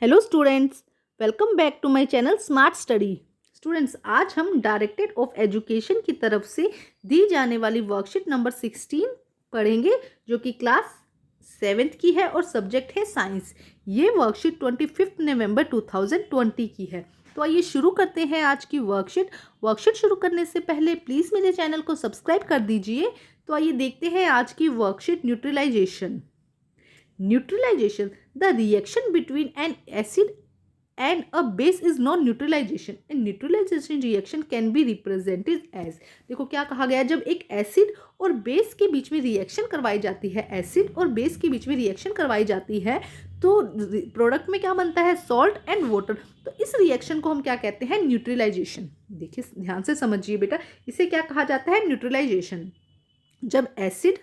Hello students, welcome back to my channel smart study. Students, आज हम directorate of education की तरफ से दी जाने वाली वर्कशीट नंबर 16 पढ़ेंगे, जो कि क्लास 7th की है और सब्जेक्ट है साइंस। ये वर्कशीट 25 नवंबर 2020 की है। तो आइए शुरू करते हैं आज की वर्कशीट शुरू करने से पहले प्लीज़ मेरे चैनल को सब्सक्राइब कर दीजिए। तो आइए देखते हैं आज की worksheet neutralization. Neutralization, the reaction between an acid and a base is non-neutralization. And neutralization reaction can be represented as, देखो क्या कहा गया, जब एक एसिड और बेस के बीच में रिएक्शन करवाई जाती है, एसिड और बेस के बीच में रिएक्शन करवाई जाती है, तो प्रोडक्ट में क्या बनता है, सॉल्ट एंड वाटर। तो इस रिएक्शन को हम क्या कहते हैं, न्यूट्रलाइजेशन। देखिए ध्यान से समझिए बेटा, इसे क्या कहा जाता है, न्यूट्रलाइजेशन। जब एसिड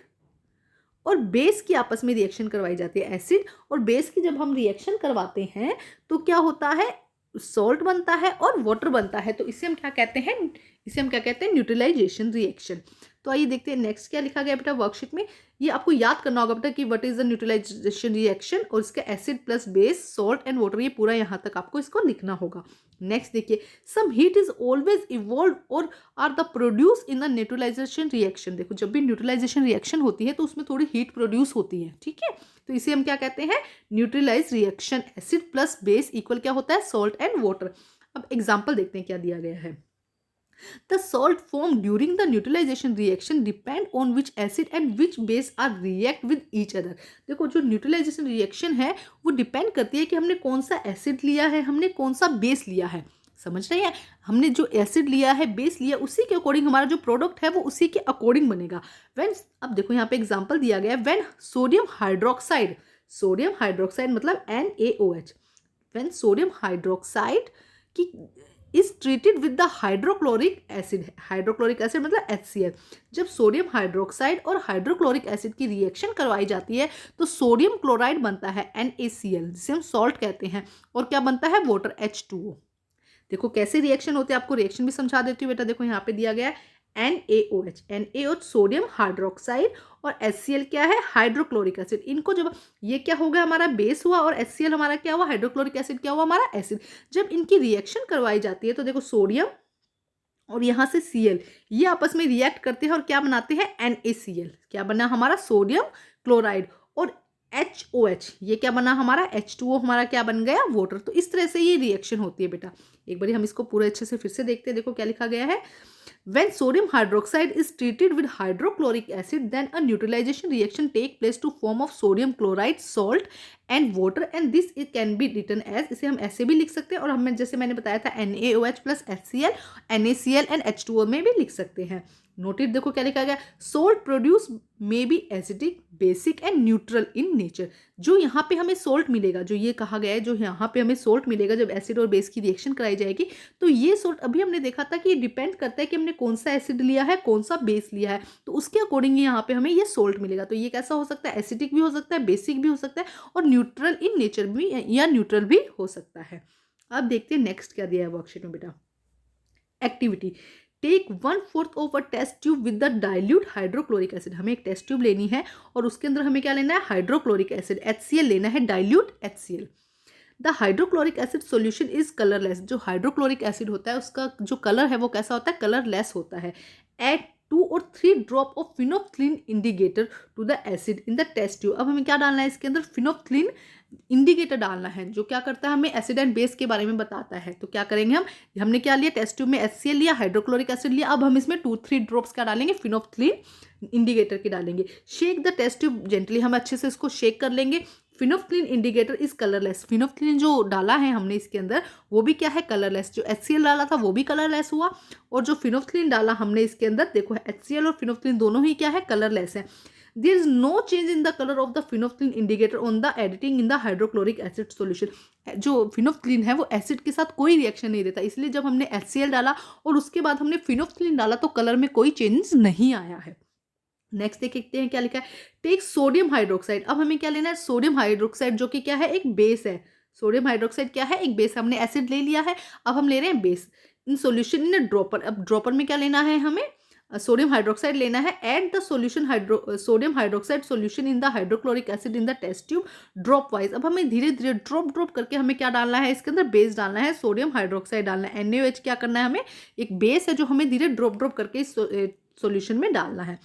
और बेस की आपस में रिएक्शन करवाई जाती है, एसिड और बेस की जब हम रिएक्शन करवाते हैं तो क्या होता है, सॉल्ट बनता है और वाटर बनता है। तो इसे हम क्या कहते हैं, न्यूट्रलाइजेशन रिएक्शन। तो आइए देखते हैं नेक्स्ट क्या लिखा गया बेटा वर्कशीट में। ये आपको याद करना होगा बेटा कि what is the neutralisation reaction, और इसका acid plus base, salt and water, ये पूरा यहाँ तक आपको इसको लिखना होगा। नेक्स्ट देखिए, some heat is always evolve और are the produce in the neutralisation reaction. देखो जब भी न्यूट्रलाइजेशन रिएक्शन होती है तो उसमें थोड़ी हीट प्रोड्यूस होती है, ठीक है। तो इसे हम क्या कहते हैं, neutralize reaction. Acid plus base equal क्या होता है, सॉल्ट एंड वाटर। अब एग्जाम्पल देखते हैं क्या दिया गया है। The salt formed during the neutralization reaction depend on which acid and which base are react with each other। देखो जो न्यूट्रलाइजेशन रिएक्शन है वो डिपेंड करती है कि हमने कौन सा एसिड लिया है, हमने कौन सा बेस लिया है। समझ रहे हैं, हमने जो एसिड लिया है, बेस लिया, उसी के अकॉर्डिंग हमारा जो प्रोडक्ट है वो उसी के अकॉर्डिंग बनेगा। व्हेन, अब देखो यहाँ पे एग्जांपल दिया गया है, व्हेन सोडियम हाइड्रोक्साइड मतलब NaOH, व्हेन सोडियम हाइड्रोक्साइड की is treated with the hydrochloric acid. Hydrochloric acid मतलब HCl। जब सोडियम हाइड्रोक्साइड और हाइड्रोक्लोरिक एसिड की रिएक्शन करवाई जाती है तो सोडियम क्लोराइड बनता है NaCl, जिसे हम सॉल्ट कहते हैं, और क्या बनता है, वाटर H2O। देखो कैसे रिएक्शन होते हैं, आपको रिएक्शन भी समझा देती हूँ बेटा। देखो यहाँ पे दिया गया है NaOH सोडियम हाइड्रोक्साइड, और HCl क्या है, हाइड्रोक्लोरिक एसिड। इनको जब ये क्या हो गया, हमारा बेस हुआ, और HCl हमारा क्या हुआ, हाइड्रोक्लोरिक एसिड क्या हुआ, हमारा एसिड। जब इनकी रिएक्शन करवाई जाती है तो देखो सोडियम और यहाँ से Cl ये आपस में रिएक्ट करते हैं और क्या बनाते हैं, NaCl। क्या बना हमारा, सोडियम क्लोराइड, और HOH ये क्या बना हमारा, H2O हमारा क्या बन गया, वाटर। तो इस तरह से ये रिएक्शन होती है बेटा। एक बार हम इसको पूरे अच्छे से फिर से देखते हैं। देखो क्या लिखा गया है, when sodium hydroxide is treated with hydrochloric acid, then a neutralization reaction take place to form of sodium chloride, salt and water, and this it can be written as, इसे हम ऐसे भी लिख सकते हैं, और हमें जैसे मैंने बताया था NaOH plus HCl, NaCl and H2O में भी लिख सकते हैं। नोटिट देखो क्या लिखा गया, salt produce may be acidic, basic and neutral in nature. जो यहाँ पे हमें सोल्ट मिलेगा, जो ये कहा गया है, जो यहाँ पे हमें सोल्ट मिलेगा जब एसिड और बेस की रिएक्शन कराई जाएगी, तो ये सोल्ट अभी हमने देखा था कि ये डिपेंड करता है कि हमने कौन सा एसिड लिया है, कौन सा बेस लिया है, तो उसके अकॉर्डिंग यहाँ पे हमें ये सोल्ट मिलेगा। तो ये कैसा हो सकता है, एसिडिक भी हो सकता है, बेसिक भी हो सकता है, और न्यूट्रल इन नेचर भी या न्यूट्रल भी हो सकता है। अब देखते हैं नेक्स्ट क्या दिया है वर्कशीट में बेटा। Activity, take 1/4 of a test tube with the dilute hydrochloric acid. हमें एक टेस्ट ट्यूब लेनी है और उसके अंदर हमें क्या लेना है, हाइड्रोक्लोरिक एसिड HCl लेना है, dilute HCl। The hydrochloric acid solution is colourless. जो हाइड्रोक्लोरिक एसिड होता है उसका जो कलर है वो कैसा होता है, कलरलेस होता है। Add 2 or 3 drop of phenolphthalein indicator to the acid in the test tube. अब हमें क्या डालना है इसके अंदर, फिनोफ्थलीन इंडिकेटर डालना है, जो क्या करता है, हमें एसिड एंड बेस के बारे में बताता है। तो क्या करेंगे हम, हमने क्या लिया, टेस्ट ट्यूब में HCl लिया, हाइड्रोक्लोरिक एसिड लिया, अब हम इसमें 2-3 ड्रॉप्स क्या डालेंगे, फिनोफ्थलीन इंडिकेटर की डालेंगे। Shake the test tube gently, हम अच्छे से इसको शेक कर लेंगे। Phenolphthalein indicator is colourless. Phenolphthalein जो डाला है हमने इसके अंदर वो भी क्या है, कलरलेस। जो HCl डाला था वो भी कलरलेस हुआ, और जो फिनोफ्थलीन डाला हमने इसके अंदर, देखो HCl और फिनोफ्थलीन दोनों ही क्या है, कलरलेस है। There is no change in the color of the phenolphthalein indicator on the editing in the hydrochloric acid solution। जो फिनोफ्थलीन है वो एसिड के साथ कोई रिएक्शन नहीं देता, इसलिए जब हमने HCl डाला और उसके बाद हमने फिनोफ्थलीन डाला तो कलर में कोई चेंज नहीं आया है। नेक्स्ट देखते हैं क्या लिखा है, टेक सोडियम हाइड्रोक्साइड। अब हमें क्या लेना है, सोडियम हाइड्रोक्साइड जो कि क्या है, एक बेस है। सोडियम हाइड्रोक्साइड क्या है, एक बेस। हमने एसिड ले लिया है, अब हम ले रहे हैं base. In solution in dropper. अब ड्रॉपर में क्या लेना है हमें, सोडियम हाइड्रोक्साइड लेना है, add the solution sodium hydroxide solution in the hydrochloric acid in the test tube dropwise. अब हमें धीरे धीरे ड्रॉप करके हमें क्या डालना है, इसके अंदर बेस डालना है, सोडियम हाइड्रोक्साइड डालना है। NaOH क्या करना है, हमें एक बेस है जो हमें धीरे ड्रॉप करके इस सोल्यूशन में डालना है।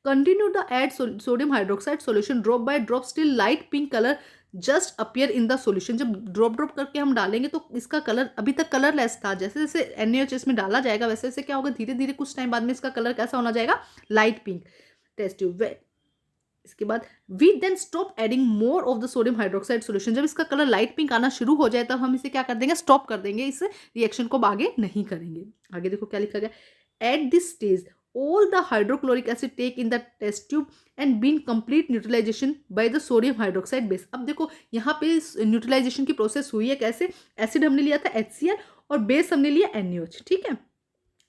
Continue the add sodium hydroxide solution drop by drop still light pink colour just appear in the solution. जब ड्रॉप करके हम डालेंगे तो इसका कलर अभी तक कलरलेस था, जैसे जैसे NaOH इसमें डाला जाएगा वैसे वैसे क्या होगा, धीरे धीरे कुछ टाइम बाद में इसका कलर कैसा होना जाएगा, लाइट पिंक। Test tube. इसके बाद we then stop adding more of the sodium hydroxide solution. जब इसका कलर लाइट पिंक आना शुरू हो जाए तब हम इसे क्या कर देंगे, स्टॉप कर देंगे, इस रिएक्शन को आगे नहीं करेंगे। आगे देखो क्या लिखा गया, at this stage all the hydrochloric acid take in the test tube and been complete neutralization by the sodium hydroxide base। अब देखो यहाँ पे न्यूट्रलाइजेशन की प्रोसेस हुई है कैसे, एसिड हमने लिया था HCl और बेस हमने लिया NaOH, ठीक है।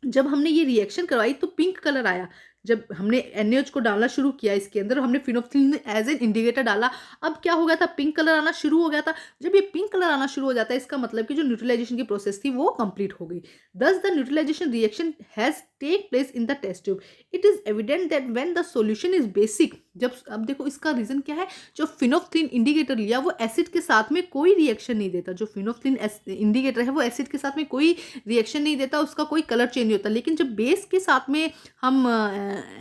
जब हमने ये रिएक्शन करवाई तो पिंक कलर आया, जब हमने NaOH को डालना शुरू किया इसके अंदर, हमने फिनोल्फथालीन एज एन इंडिकेटर डाला, अब क्या हो गया था, पिंक कलर आना शुरू हो गया था। जब ये पिंक कलर आना शुरू हो जाता है इसका मतलब कि जो न्यूट्रलाइजेशन की प्रोसेस थी वो कंप्लीट हो गई। Thus the neutralisation reaction has take place in the test tube. It is evident that when the solution is basic. जब अब देखो इसका रीजन क्या है, जो फिनोल्फथालीन इंडिकेटर लिया वो एसिड के साथ में कोई रिएक्शन नहीं देता। जो फिनोल्फथालीन इंडिकेटर है वो एसिड के साथ में कोई रिएक्शन नहीं देता, उसका कोई कलर चेंज नहीं होता। लेकिन जब बेस के साथ में हम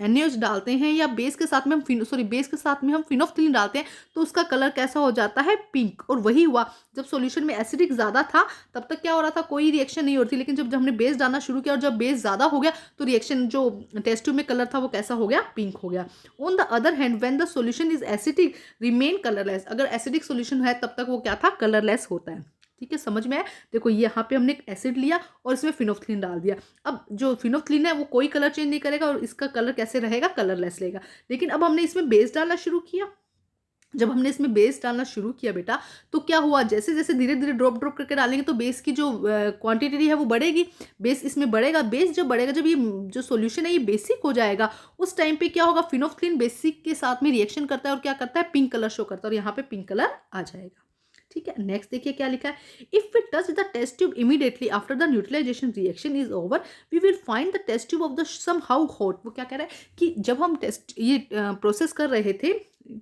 NaOH डालते हैं या बेस के साथ में हम फिनोल्फथालीन डालते हैं तो उसका कलर कैसा हो जाता है, पिंक। और वही हुआ जब सॉल्यूशन में एसिडिक ज़्यादा था तब तक क्या हो रहा था, कोई रिएक्शन नहीं हो रही थी। लेकिन जब हमने बेस डालना शुरू किया और जब बेस ज़्यादा हो गया तो रिएक्शन जो टेस्ट ट्यूब में कलर था वो कैसा हो गया, पिंक हो गया। On the other hand when the solution is acidic remain colourless. अगर एसिडिक सॉल्यूशन है तब तक वो क्या था, कलरलेस होता है। ठीक है, समझ में आया। देखो यहाँ पे हमने एक एसिड लिया और इसमें फिनोल्फथालीन डाल दिया। अब जो फिनोल्फथालीन है वो कोई कलर चेंज नहीं करेगा और इसका कलर कैसे रहेगा, कलरलेस रहेगा। लेकिन अब हमने इसमें बेस डालना शुरू किया। जब हमने इसमें बेस डालना शुरू किया बेटा तो क्या हुआ, जैसे जैसे धीरे धीरे ड्रॉप करके डालेंगे तो बेस की जो क्वांटिटी है वो बढ़ेगी, बेस इसमें बढ़ेगा। बेस जब बढ़ेगा, जब ये जो सॉल्यूशन है ये बेसिक हो जाएगा, उस टाइम पे क्या होगा, फिनोल्फथालीन बेसिक के साथ में रिएक्शन करता है और क्या करता है, पिंक कलर शो करता है, और यहाँ पे पिंक कलर आ जाएगा। ठीक है, नेक्स्ट देखिए क्या लिखा है, if we touch the test tube immediately after the neutralisation reaction is over we will find the test tube of the somehow hot. वो क्या कह रहा है कि जब हम ये प्रोसेस कर रहे थे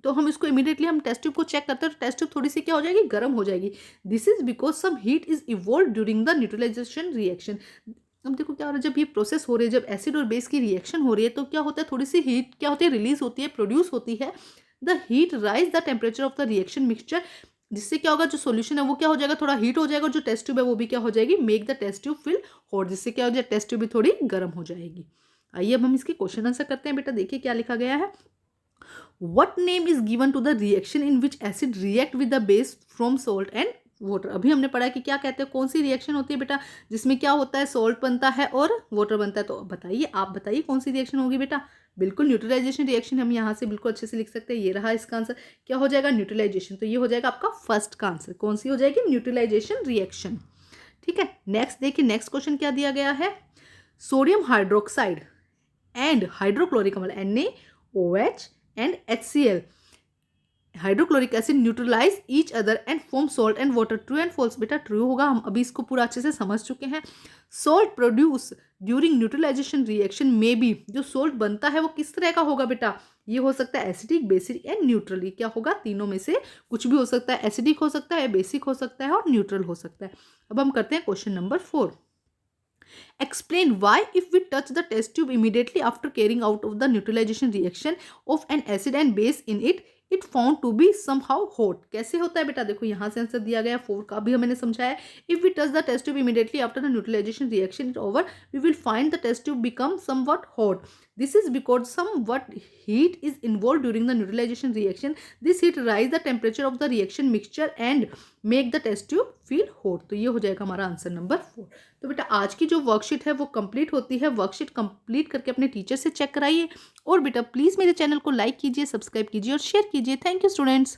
तो हम इसको इमीडिएटली हम टेस्ट ट्यूब को चेक करते हैं तो टेस्ट ट्यूब थोड़ी सी क्या हो जाएगी, गर्म हो जाएगी। This is because some heat is evolve during the neutralisation reaction. अब देखो क्या हो रहा है, जब ये प्रोसेस हो रही है, जब एसिड और बेस की रिएक्शन हो रही है तो क्या होता है, थोड़ी सी हीट क्या होती है, रिलीज होती है, प्रोड्यूस होती है। The heat rise the temperature of the reaction mixture, जिससे क्या होगा, जो सॉल्यूशन है वो क्या हो जाएगा, थोड़ा हीट हो जाएगा, और जो टेस्ट ट्यूब है वो भी क्या हो जाएगी, make the test tube feel hot, जिससे क्या हो जाएगा, टेस्ट ट्यूब भी थोड़ी गर्म हो जाएगी। आइए अब हम इसके क्वेश्चन आंसर करते हैं। बेटा देखिए क्या लिखा गया है, What name is given to the reaction in which acid react with the base from salt and water? अभी हमने पढ़ा कि क्या कहते हैं, कौन सी रिएक्शन होती है बेटा जिसमें क्या होता है, सॉल्ट बनता है और वाटर बनता है। तो बताइए, आप बताइए कौन सी रिएक्शन होगी बेटा। बिल्कुल न्यूट्रलाइजेशन रिएक्शन, हम यहाँ से बिल्कुल अच्छे से लिख सकते हैं। ये रहा इसका आंसर, क्या हो जाएगा, न्यूट्रलाइजेशन। तो ये हो जाएगा आपका फर्स्ट का आंसर, कौन सी हो जाएगी, न्यूट्रलाइजेशन रिएक्शन। ठीक है, नेक्स्ट देखिए, नेक्स्ट क्वेश्चन क्या दिया गया है, सोडियम हाइड्रोक्साइड एंड हाइड्रोक्लोरिक अम्ल NaOH and HCl hydrochloric acid neutralize each other and form salt and water. True and false बेटा ट्रू होगा, हम अभी इसको पूरा अच्छे से समझ चुके हैं। Salt produce during neutralization reaction में भी, जो सॉल्ट बनता है वो किस तरह का होगा बेटा, ये हो सकता है एसिडिक, बेसिक एंड न्यूट्रल। क्या होगा, तीनों में से कुछ भी हो सकता है, एसिडिक हो सकता है, बेसिक हो सकता है और न्यूट्रल हो सकता है। अब हम करते हैं question number 4। Explain why if we touch the test tube immediately after carrying out of the neutralization reaction of an acid and base in it found to be somehow hot। कैसे होता है बेटा, देखो यहाँ से आंसर दिया गया, 4 का भी मैंने समझाया। If we touch the test tube immediately after the neutralization reaction is over we will find the test tube become somewhat hot। This is because somewhat heat is involved during the neutralization reaction। This heat rise the temperature of the reaction mixture and make the test tube feel hot। तो ये हो जाएगा हमारा answer number 4। तो बेटा आज की जो वर्कशीट है वो कंप्लीट होती है। वर्कशीट कंप्लीट करके अपने टीचर से चेक कराइए, और बेटा प्लीज़ मेरे चैनल को लाइक कीजिए, सब्सक्राइब कीजिए और शेयर कीजिए। Thank you students.